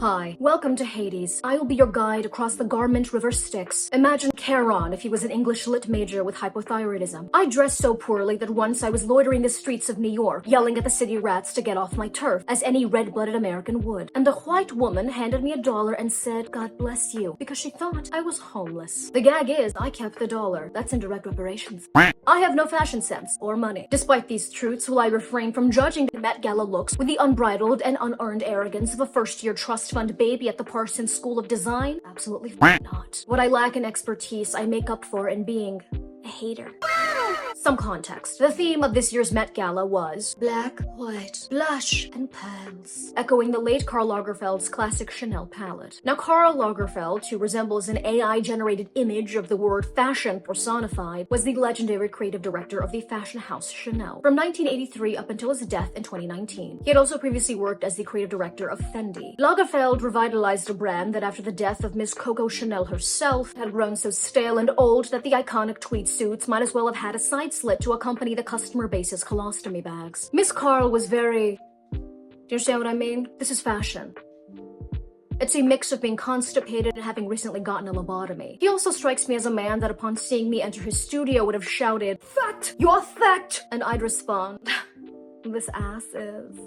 Hi, welcome to Hades. I will be your guide across the garment river Styx. Imagine Charon if he was an English lit major with hypothyroidism. I dressed so poorly that once I was loitering the streets of New York, yelling at the city rats to get off my turf, as any red-blooded American would. And a white woman handed me $1 and said, "God bless you," because she thought I was homeless. The gag is, I kept the dollar. That's indirect reparations. I have no fashion sense or money. Despite these truths, will I refrain from judging the Met Gala looks with the unbridled and unearned arrogance of a first-year trust fund baby at the Parsons School of Design? Absolutely not. What I lack in expertise, I make up for in being a hater. Some context. The theme of this year's Met Gala was black, white, blush, and pearls, echoing the late Karl Lagerfeld's classic Chanel palette. Now, Karl Lagerfeld, who resembles an AI-generated image of the word fashion personified, was the legendary creative director of the fashion house Chanel from 1983 up until his death in 2019. He had also previously worked as the creative director of Fendi. Lagerfeld revitalized a brand that after the death of Miss Coco Chanel herself had grown so stale and old that the iconic tweed suits might as well have had a side slit to accompany the customer base's colostomy bags. Miss Karl was very... Do you understand what I mean? This is fashion. It's a mix of being constipated and having recently gotten a lobotomy. He also strikes me as a man that upon seeing me enter his studio would have shouted, "Fat! You're fat!" And I'd respond, "This ass is..."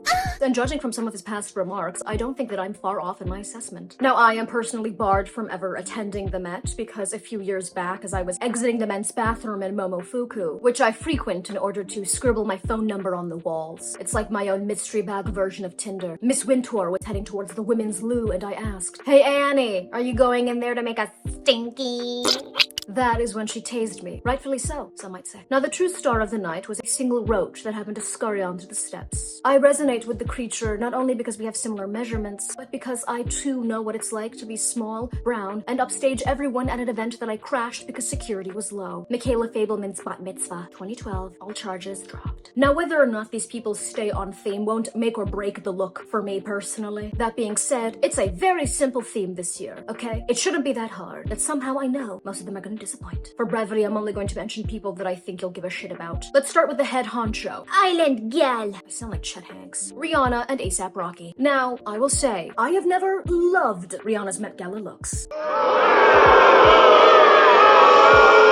And judging from some of his past remarks, I don't think that I'm far off in my assessment. Now, I am personally barred from ever attending the Met because a few years back, as I was exiting the men's bathroom in Momofuku, which I frequent in order to scribble my phone number on the walls. It's like my own mystery bag version of Tinder. Miss Wintour was heading towards the women's loo and I asked, "Hey Annie, are you going in there to make a stinky?" That is when she tased me. Rightfully so, some might say. Now, the true star of the night was a single roach that happened to scurry onto the steps. I resonate with the creature not only because we have similar measurements, but because I too know what it's like to be small, brown, and upstage everyone at an event that I crashed because security was low. Michaela Fableman's bat mitzvah, 2012, all charges dropped. Now, whether or not these people stay on theme won't make or break the look for me personally. That being said, it's a very simple theme this year, okay? It shouldn't be that hard, but somehow I know most of them are gonna disappoint. For brevity, I'm only going to mention people that I think you'll give a shit about. Let's start with the head honcho. Island Gal. I sound like Chet Hanks. Rihanna and A$AP Rocky. Now, I will say, I have never loved Rihanna's Met Gala looks.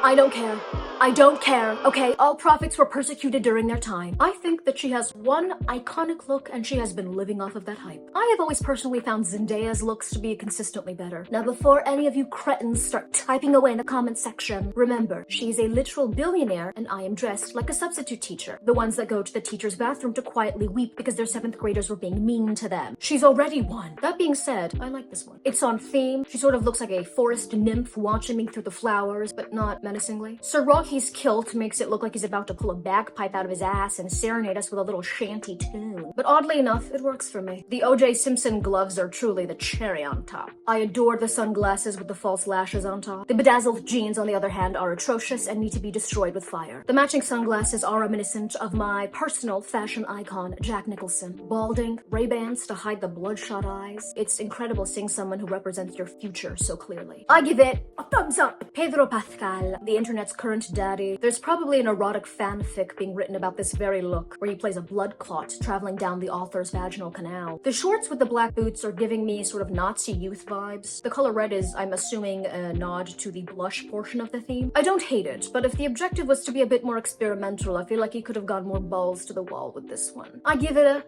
I don't care. I don't care, okay? All prophets were persecuted during their time. I think that she has one iconic look and she has been living off of that hype. I have always personally found Zendaya's looks to be consistently better. Now, before any of you cretins start typing away in the comment section, remember, she's a literal billionaire and I am dressed like a substitute teacher. The ones that go to the teacher's bathroom to quietly weep because their 7th graders were being mean to them. She's already won. That being said, I like this one. It's on theme. She sort of looks like a forest nymph watching me through the flowers, but not menacingly. Sir Rocky's kilt makes it look like he's about to pull a bagpipe out of his ass and serenade us with a little shanty tune. But oddly enough, it works for me. The O.J. Simpson gloves are truly the cherry on top. I adore the sunglasses with the false lashes on top. The bedazzled jeans, on the other hand, are atrocious and need to be destroyed with fire. The matching sunglasses are reminiscent of my personal fashion icon, Jack Nicholson. Balding, Ray-Bans to hide the bloodshot eyes. It's incredible seeing someone who represents your future so clearly. I give it a thumbs up. Pedro Pascal, the internet's current daddy. There's probably an erotic fanfic being written about this very look, where he plays a blood clot traveling down the author's vaginal canal. The shorts with the black boots are giving me sort of Nazi youth vibes. The color red is, I'm assuming, a nod to the blush portion of the theme. I don't hate it, but if the objective was to be a bit more experimental, I feel like he could have gone more balls to the wall with this one. I give it a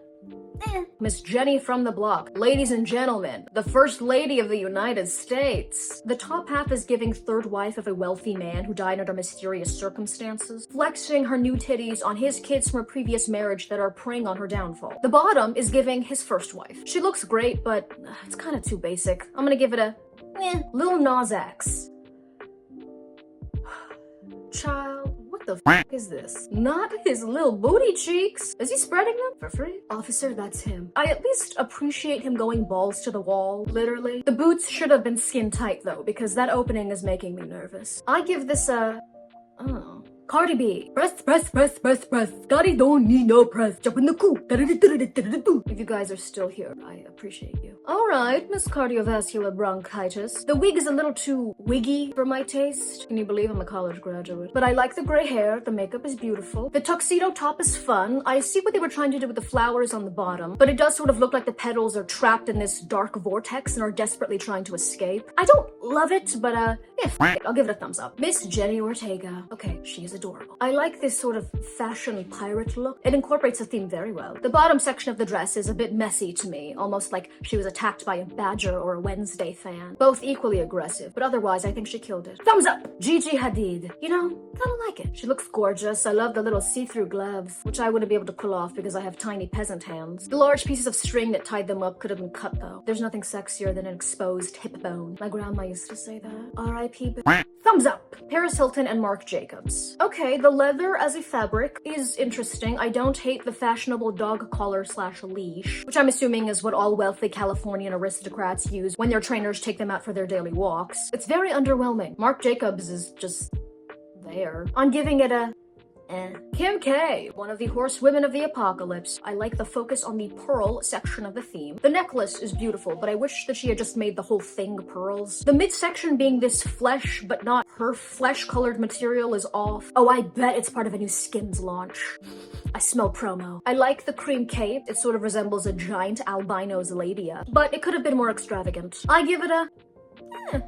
Miss Jenny from the block. Ladies and gentlemen, the First Lady of the United States. The top half is giving third wife of a wealthy man who died under mysterious circumstances, flexing her new titties on his kids from a previous marriage that are preying on her downfall. The bottom is giving his first wife. She looks great, but it's kind of too basic. I'm gonna give it a Lil Nas X. Child, what the f is this? Not his little booty cheeks. Is he spreading them for free? Officer, that's him. I at least appreciate him going balls to the wall, literally. The boots should have been skin tight though, because that opening is making me nervous. I give this a... oh. Cardi B. Press, press, press, press, press. Scotty don't need no press. Jump in the coop. If you guys are still here, I appreciate you. Alright, Miss Cardiovascular Bronchitis. The wig is a little too wiggy for my taste. Can you believe I'm a college graduate? But I like the gray hair, the makeup is beautiful. The tuxedo top is fun. I see what they were trying to do with the flowers on the bottom, but it does sort of look like the petals are trapped in this dark vortex and are desperately trying to escape. I don't love it, but yeah, f it. I'll give it a thumbs up. Miss Jenny Ortega. Okay, she is adorable. I like this sort of fashion pirate look. It incorporates the theme very well. The bottom section of the dress is a bit messy to me, almost like she was attacked by a Badger or a Wednesday fan. Both equally aggressive, but otherwise I think she killed it. Thumbs up! Gigi Hadid. You know, kinda like it. She looks gorgeous. I love the little see-through gloves, which I wouldn't be able to pull off because I have tiny peasant hands. The large pieces of string that tied them up could have been cut though. There's nothing sexier than an exposed hip bone. My grandma used to say that. R.I.P. Thumbs up! Paris Hilton and Marc Jacobs. Okay, the leather as a fabric is interesting. I don't hate the fashionable dog collar / leash, which I'm assuming is what all wealthy Californian aristocrats use when their trainers take them out for their daily walks. It's very underwhelming. Marc Jacobs is just there. I'm giving it a Kim K, one of the horsewomen of the apocalypse. I like the focus on the pearl section of the theme. The necklace is beautiful, but I wish that she had just made the whole thing pearls. The midsection being this flesh, but not her flesh-colored material is off. Oh, I bet it's part of a new Skims launch. I smell promo. I like the cream cape. It sort of resembles a giant albino's labia, but it could have been more extravagant. I give it a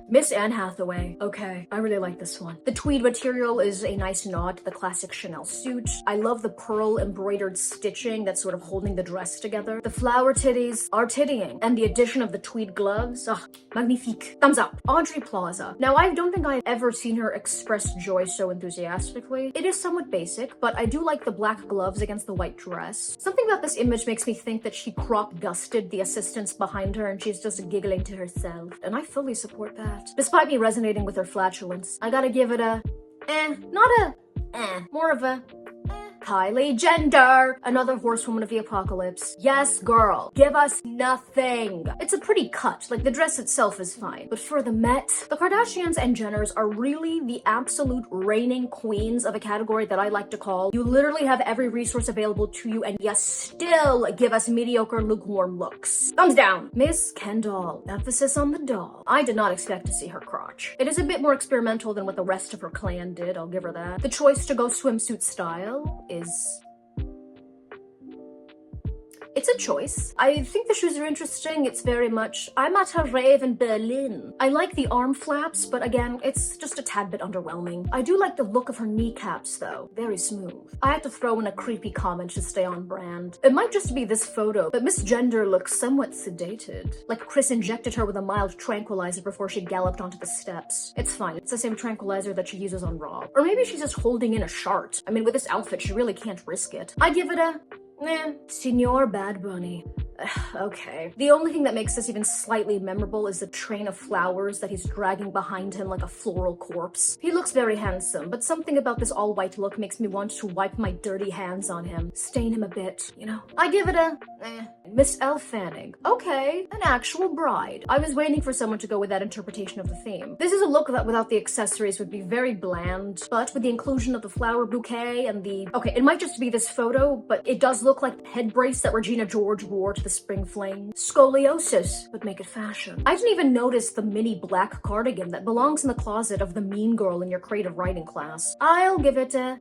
Miss Anne Hathaway. Okay, I really like this one. The tweed material is a nice nod to the classic Chanel suit. I love the pearl embroidered stitching that's sort of holding the dress together. The flower titties are tittying, and the addition of the tweed gloves, magnifique. Thumbs up. Audrey Plaza. Now, I don't think I've ever seen her express joy so enthusiastically. It is somewhat basic, but I do like the black gloves against the white dress. Something about this image makes me think that she crop dusted the assistants behind her and she's just giggling to herself, and I fully support that. Despite me resonating with her flatulence, I gotta give it a not a more of a Kylie Jenner, another horsewoman of the apocalypse. Yes, girl, give us nothing. It's a pretty cut, like the dress itself is fine. But for the Met, the Kardashians and Jenners are really the absolute reigning queens of a category that I like to call, you literally have every resource available to you and you still give us mediocre, lukewarm looks. Thumbs down. Miss Kendall, emphasis on the doll. I did not expect to see her crotch. It is a bit more experimental than what the rest of her clan did, I'll give her that. The choice to go swimsuit style is it's a choice. I think the shoes are interesting. It's very much, I'm at a rave in Berlin. I like the arm flaps, but again, it's just a tad bit underwhelming. I do like the look of her kneecaps though. Very smooth. I had to throw in a creepy comment to stay on brand. It might just be this photo, but Miss Gender looks somewhat sedated. Like Chris injected her with a mild tranquilizer before she galloped onto the steps. It's fine. It's the same tranquilizer that she uses on Raw. Or maybe she's just holding in a shart. I mean, with this outfit, she really can't risk it. I give it a Signor Bad Bunny. Okay. The only thing that makes this even slightly memorable is the train of flowers that he's dragging behind him like a floral corpse. He looks very handsome, but something about this all-white look makes me want to wipe my dirty hands on him, stain him a bit, you know? I give it a Miss Elle Fanning. Okay, an actual bride. I was waiting for someone to go with that interpretation of the theme. This is a look that without the accessories would be very bland, but with the inclusion of the flower bouquet and okay, it might just be this photo, but it does look like the head brace that Regina George wore to the spring fling. Scoliosis, but make it fashion. I didn't even notice the mini black cardigan that belongs in the closet of the mean girl in your creative writing class. I'll give it a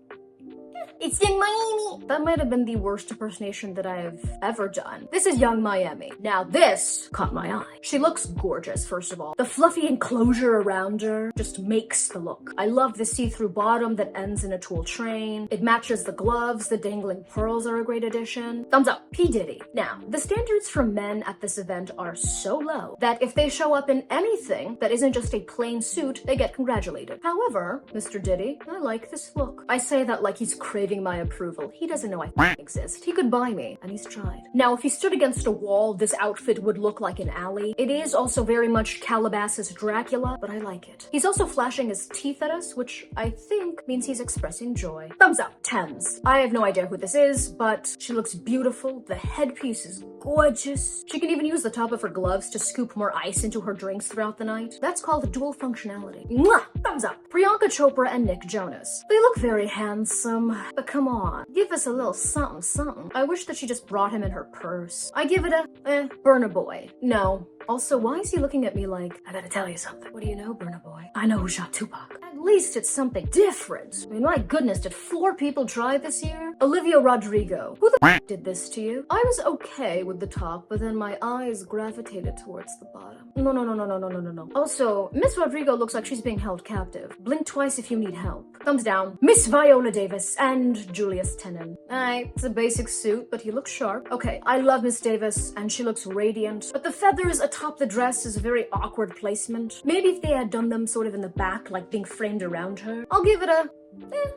it's Young Miami. That might have been the worst impersonation that I've ever done. This is Young Miami. Now this caught my eye. She looks gorgeous, first of all. The fluffy enclosure around her just makes the look. I love the see-through bottom that ends in a tulle train. It matches the gloves. The dangling pearls are a great addition. Thumbs up. P. Diddy. Now, the standards for men at this event are so low that if they show up in anything that isn't just a plain suit, they get congratulated. However, Mr. Diddy, I like this look. I say that like he's craving my approval. He doesn't know I exist. He could buy me, and he's tried. Now, if he stood against a wall, this outfit would look like an alley. It is also very much Calabasas Dracula, but I like it. He's also flashing his teeth at us, which I think means he's expressing joy. Thumbs up. Thames. I have no idea who this is, but she looks beautiful. The headpiece is gorgeous. She can even use the top of her gloves to scoop more ice into her drinks throughout the night. That's called dual functionality. Mwah! Thumbs up. Priyanka Chopra and Nick Jonas. They look very handsome, but come on, give us a little something something. I wish that she just brought him in her purse. I give it a, Burna Boy. No. Also, why is he looking at me like, I gotta tell you something. What do you know, Burna Boy? I know who shot Tupac. At least it's something different. I mean, my goodness, did 4 people try this year? Olivia Rodrigo. Who the f did this to you? I was okay with the top, but then my eyes gravitated towards the bottom. No. Also, Miss Rodrigo looks like she's being held captive. Blink twice if you need help. Thumbs down. Miss Viola Davis and Julius Tenen. It's a basic suit, but he looks sharp. Okay, I love Miss Davis, and she looks radiant, but the feathers atop the dress is a very awkward placement. Maybe if they had done them sort of in the back, like being framed around her. I'll give it a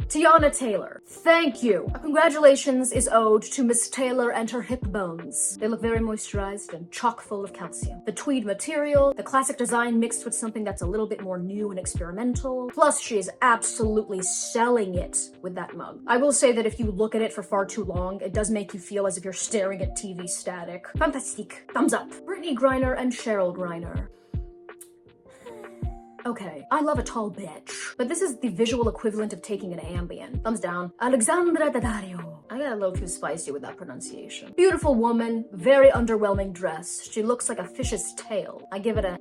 Tiana Taylor. Thank you. A congratulations is owed to Miss Taylor and her hip bones. They look very moisturized and chock full of calcium. The tweed material, the classic design mixed with something that's a little bit more new and experimental. Plus, she is absolutely selling it with that mug. I will say that if you look at it for far too long, it does make you feel as if you're staring at TV static. Fantastique. Thumbs up. Brittany Greiner and Cheryl Greiner. Okay, I love a tall bitch, but this is the visual equivalent of taking an Ambien. Thumbs down. Alexandra Daddario. I got a little too spicy with that pronunciation. Beautiful woman, very underwhelming dress. She looks like a fish's tail. I give it a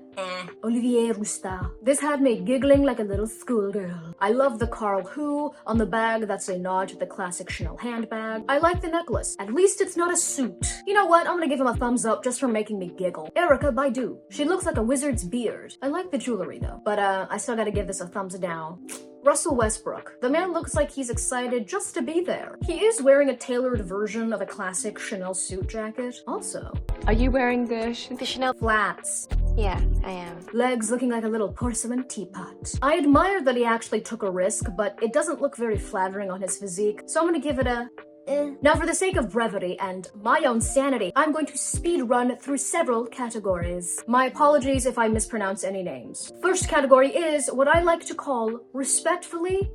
Olivier Rousteing. This had me giggling like a little schoolgirl. I love the Carl Hu on the bag. That's a nod to the classic Chanel handbag. I like the necklace. At least it's not a suit. You know what? I'm gonna give him a thumbs up just for making me giggle. Erica Baidu. She looks like a wizard's beard. I like the jewelry though, but I still gotta give this a thumbs down. Russell Westbrook. The man looks like he's excited just to be there. He is wearing a tailored version of a classic Chanel suit jacket. Also, are you wearing the Chanel flats? Yeah, I am. Legs looking like a little porcelain teapot. I admire that he actually took a risk, but it doesn't look very flattering on his physique, so I'm gonna give it a Now, for the sake of brevity and my own sanity, I'm going to speed run through several categories. My apologies if I mispronounce any names. First category is what I like to call, respectfully,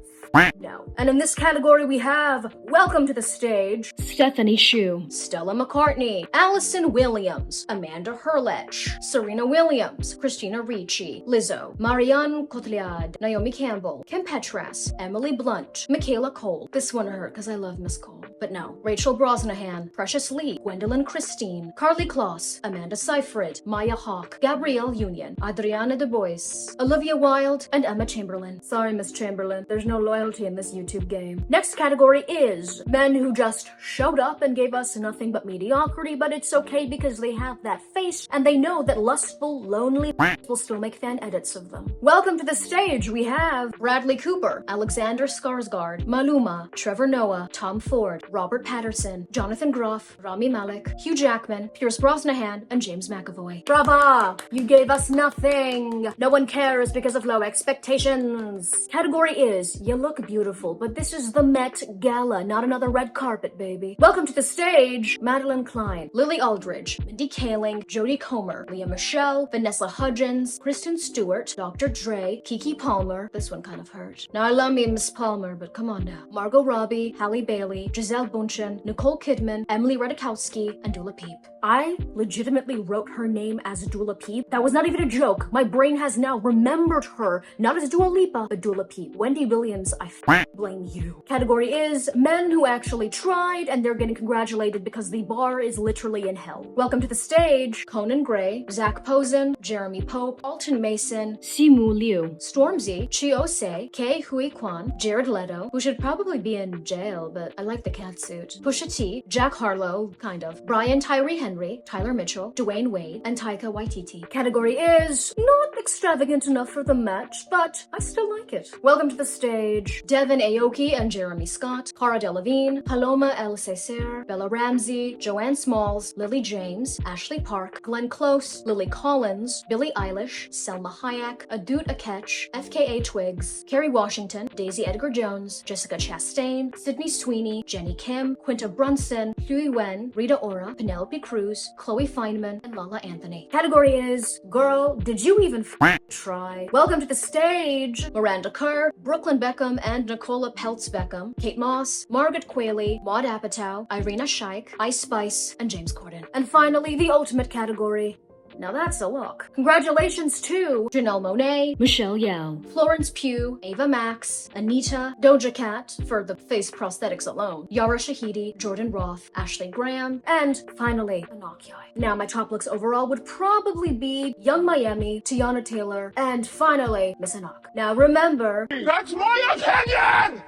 no. And in this category we have, welcome to the stage, Stephanie Hsu, Stella McCartney, Allison Williams, Amanda Herlech, Serena Williams, Christina Ricci, Lizzo, Marianne Cotillard, Naomi Campbell, Kim Petras, Emily Blunt, Michaela Cole. This one hurt because I love Miss Cole. But no. Rachel Brosnahan, Precious Lee, Gwendolyn Christine, Carly Kloss, Amanda Seyfried, Maya Hawke, Gabrielle Union, Adriana Du Bois, Olivia Wilde, and Emma Chamberlain. Sorry, Miss Chamberlain. There's no loyalty in this YouTube game. Next category is men who just showed up and gave us nothing but mediocrity, but it's okay because they have that face and they know that lustful, lonely will still make fan edits of them. Welcome to the stage. We have Bradley Cooper, Alexander Skarsgård, Maluma, Trevor Noah, Tom Ford, Robert Patterson, Jonathan Groff, Rami Malek, Hugh Jackman, Pierce Brosnahan, and James McAvoy. Brava! You gave us nothing. No one cares because of low expectations. Category is, you look beautiful, but this is the Met Gala, not another red carpet, baby. Welcome to the stage, Madeline Klein, Lily Aldridge, Mindy Kaling, Jodie Comer, Leah Michelle, Vanessa Hudgens, Kristen Stewart, Dr. Dre, Keke Palmer. This one kind of hurt. Now I love me Miss Palmer, but come on now. Margot Robbie, Halle Bailey, Giselle Bundchen, Nicole Kidman, Emily Ratajkowski, and Dua Peep. I legitimately wrote her name as Dua Peep. That was not even a joke. My brain has now remembered her, not as Dua Lipa, but Dua Peep. Wendy Williams, I blame you. Category is men who actually tried and they're getting congratulated because the bar is literally in hell. Welcome to the stage, Conan Gray, Zach Posen, Jeremy Pope, Alton Mason, Simu Liu, Stormzy, Chiose, Kei Hui Kwan, Jared Leto, who should probably be in jail, but I like the catsuit, Pusha T, Jack Harlow, kind of, Brian Tyree Henry, Tyler Mitchell, Dwayne Wade, and Taika Waititi. Category is not extravagant enough for the match, but I still like it. Welcome to the stage, Devin Aoki and Jeremy Scott, Cara Delevingne, Paloma El Cesaire, Bella Ramsey, Joanne Smalls, Lily James, Ashley Park, Glenn Close, Lily Collins, Billie Eilish, Selma Hayek, Adut Akech, FKA Twigs, Kerry Washington, Daisy Edgar Jones, Jessica Chastain, Sydney Sweeney, Jenny Kim, Quinta Brunson, Hui Wen, Rita Ora, Penelope Cruz, Chloe Feynman, and Lala Anthony. Category is, girl, did you even try? Welcome to the stage, Miranda Kerr, Brooklyn Beckham and Nicola Peltz Beckham, Kate Moss, Margaret Qualley, Maud Apatow, Irina Shayk, Ice Spice, and James Corden. And finally, the ultimate category, Now that's a look. Congratulations to Janelle Monáe, Michelle Yeoh, Florence Pugh, Ava Max, Anita, Doja Cat for the face prosthetics alone, Yara Shahidi, Jordan Roth, Ashley Graham, and finally, Inokoi. Now my top looks overall would probably be Young Miami, Tiana Taylor, and finally, Miss Inok. Now remember, That's my opinion!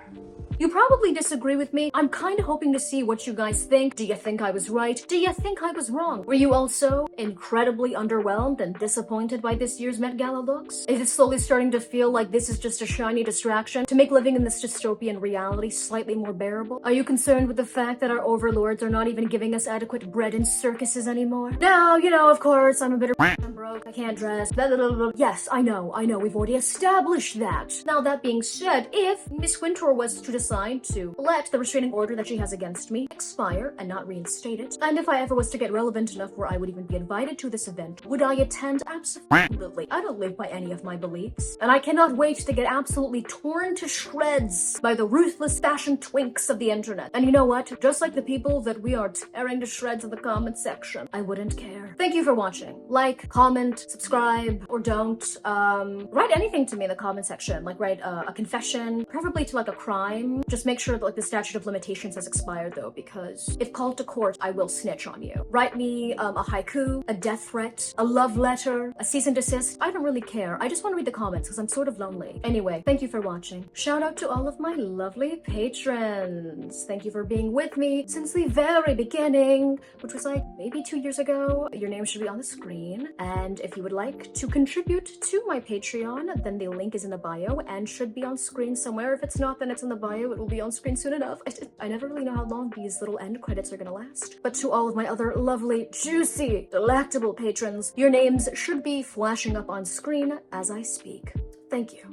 you probably disagree with me. I'm kind of hoping to see what you guys think. Do you think I was right? Do you think I was wrong? Were you also incredibly underwhelmed and disappointed by this year's Met Gala looks? Is it slowly starting to feel like this is just a shiny distraction to make living in this dystopian reality slightly more bearable? Are you concerned with the fact that our overlords are not even giving us adequate bread in circuses anymore? Now, you know, of course, I'm a bit of I'm broke, I can't dress, blah, blah, blah, blah. Yes, I know, we've already established that. Now, that being said, if Miss Wintour was to decide to let the restraining order that she has against me expire and not reinstate it, and if I ever was to get relevant enough where I would even be invited to this event, would I attend? Absolutely. I don't live by any of my beliefs, and I cannot wait to get absolutely torn to shreds by the ruthless fashion twinks of the internet. And you know what? Just like the people that we are tearing to shreds in the comment section, I wouldn't care. Thank you for watching. Like, comment, subscribe, or don't. Write anything to me in the comment section. Like, write a confession, preferably to like a crime. Just make sure that like the statute of limitations has expired though, because if called to court, I will snitch on you. Write me a haiku, a death threat, a love letter, a cease and desist. I don't really care. I just want to read the comments because I'm sort of lonely. Anyway, thank you for watching. Shout out to all of my lovely patrons. Thank you for being with me since the very beginning, which was like maybe 2 years ago. Your name should be on the screen. And if you would like to contribute to my Patreon, then the link is in the bio and should be on screen somewhere. If it's not, then it's in the bio. It will be on screen soon enough. I never really know how long these little end credits are gonna last. But to all of my other lovely, juicy, delectable patrons, your names should be flashing up on screen as I speak. Thank you.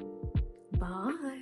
Bye.